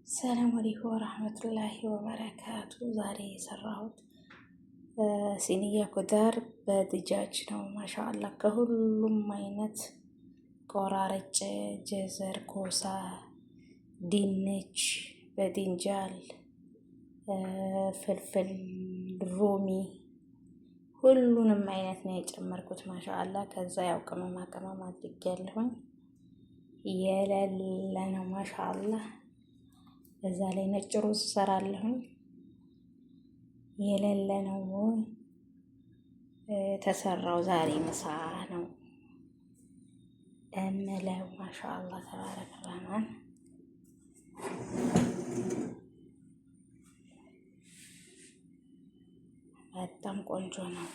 ሰላም አለይኩም ወራህመቱላሂ ወበረካቱ። ዛሬ የሰራሁት ሲኒያ ኩዳር በድጃጅ ነው። ማሻአላ ከሁሉም አይነት ቆራረጭ ጀዘር፣ ኮሳ፣ ድንች፣ በድንጃል፣ ፍልፍል ሮሚ ሁሉንም አይነት ነው የጨመርኩት። ማሻአላ ከዛ ያው ቅመማ ቅመም አድርጌያለሁኝ። የሌለ ነው ማሻአላ። በዛ ላይ ነጭ ሩዝ እሰራለሁኝ። የሌለ ነው ተሰራው። ዛሬ ምሳ ነው እምለው። ማሻአላ ተባረከ ረህማን። በጣም ቆንጆ ነው።